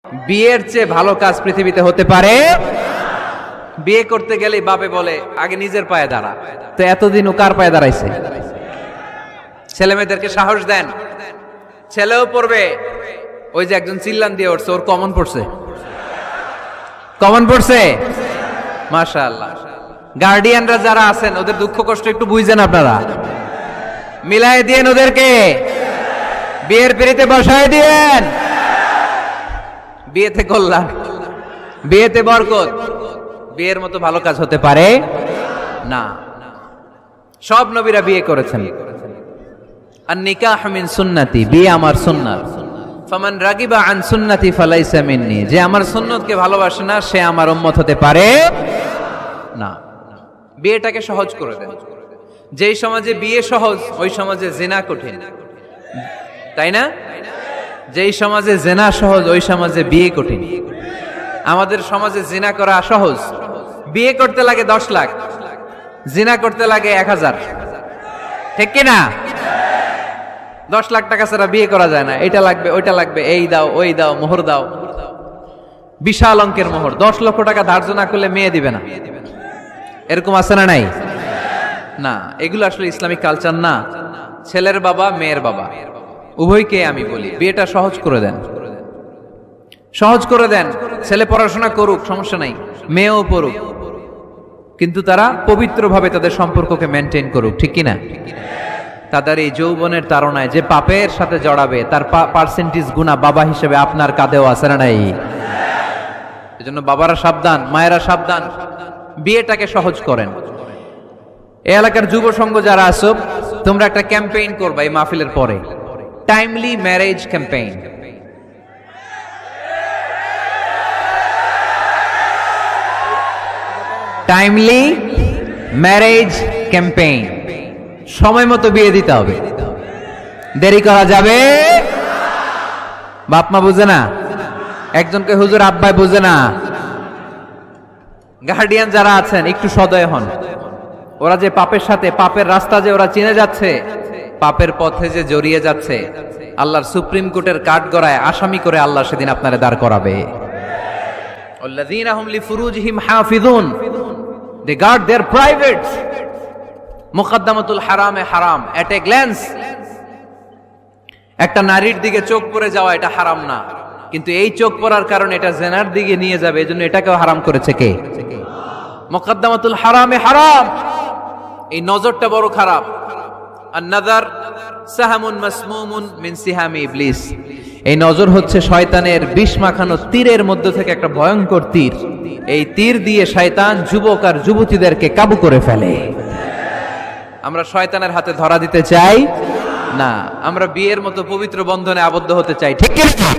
বিয়ের চেয়ে ভালো কাজ পৃথিবীতে হতে পারে? বিয়ে করতে গেলে বাপে বলে আগে নিজের পায়ে দাঁড়া। তো এতদিন ও কার পায়ে দাঁড়াইছে? ছেলে মেয়েদেরকে সাহস দেন, ছেলেও পড়বে। ওই যে একজন চিল্লান দিয়ে উঠছে, ওর কমন পড়ছে, কমন পড়ছে। মাশাআল্লাহ। গার্ডিয়ানরা যারা আছেন ওদের দুঃখ কষ্ট একটু বুঝছেন আপনারা, মিলাই দিয়েন ওদেরকে, বিয়ের পিড়িতে বসায় দিয়েন। বিয়েতে কল্যাণ, বিয়েতে বরকত। বিয়ের মতো ভালো কাজ হতে পারে না। সব নবীরা বিয়ে করেছেন। আর নিকাহ মিন সুন্নতি, বিয়ে আমার সুন্নাত। ফামান রাগিবা আন সুন্নতি ফালাইসা মিন্নি, যে আমার সুন্নতকে ভালোবাসে না সে আমার উম্মত হতে পারে না। বিয়েটাকে সহজ করে দেন। যেই সমাজে বিয়ে সহজ ওই সমাজে জিনা কঠিন, তাই না? যেই সমাজে জিনা সহজ ওই সমাজে বিয়ে কঠিন। আমাদের সমাজে জিনা করা সহজ, বিয়ে করতে লাগে 10 লাখ, জিনা করতে লাগে 1000, ঠিক কি না? 10 লাখ টাকা ছাড়া বিয়ে করা যায় না। এটা লাগবে ওইটা লাগবে, এই দাও ওই দাও, মোহর দাও, বিশাল অঙ্কের মোহর। 10 লক্ষ টাকা ধার্য না করলে মেয়ে দিবে না, এরকম আছে না নাই? না, এগুলো আসলে ইসলামিক কালচার না। ছেলের বাবা মেয়ের বাবা উভয়কে আমি বলি বিয়েটা সহজ করে দেন, সহজ করে দেন। ছেলে পড়াশোনা করুক, সমস্যা নাই, মেয়েও পড়ুক, কিন্তু তারা পবিত্রভাবে তাদের সম্পর্ককে মেনটেন করুক, ঠিক কিনা? তাদের এই যৌবনের তাড়নায় যে পাপের সাথে জড়াবে তার পার্সেন্টেজ গুণা বাবা হিসেবে আপনার কাঁধেও আছে না নাই? এজন্য বাবারা সাবধান, মায়েরা সাবধান, বিয়েটাকে সহজ করেন। এই এলাকার যুব সংঘ যারা আছো, তোমরা একটা ক্যাম্পেইন করবা এই মাহফিলের পরে, timely marriage campaign. Timely marriage campaign. সময় মতো বিয়ে দিতে হবে, দেরি করা যাবে। বাপ মা বুঝে না, একজনকে হুজুর আব্বাই বুঝে না। গার্ডিয়ান যারা আছেন একটু সদয় হন। ওরা যে পাপের সাথে, পাপের রাস্তা যে ওরা চিনে যাচ্ছে, পাপের পথে যে জড়িয়ে যাচ্ছে, আল্লাহর সুপ্রিম কোর্টের কাঠগড়ায় আসামি করে আল্লাহ সেদিন আপনারে দাঁড় করাবে। আল্লাযীনা হুম লিফুরুজিহিম হাফিজুন, they guard their privates. মুকদ্দামাতুল হারামে হারাম, এট এ গ্ল্যান্স। একটা নারীর দিকে চোখ পড়ে যাওয়া এটা হারাম না, কিন্তু এই চোখ পড়ার কারণে এটা জেনার দিকে নিয়ে যাবে, এজন্য এটাকেও হারাম করেছে কে? মুকদ্দামাতুল হারামে হারাম। এই নজরটা বড় খারাপ। আর নাযার সাহামুন মাসমুমুন মিন সিহামি ইবলিস, এই নজর হচ্ছে শয়তানের বিষ মাখানো তীরের মধ্য থেকে একটা ভয়ঙ্কর তীর। এই তীর দিয়ে শয়তান যুবক আর যুবতীদেরকে কাবু করে ফেলে। আমরা শয়তানের হাতে ধরা দিতে চাই না, আমরা বিয়ের মতো পবিত্র বন্ধনে আবদ্ধ হতে চাই, ঠিক কি না?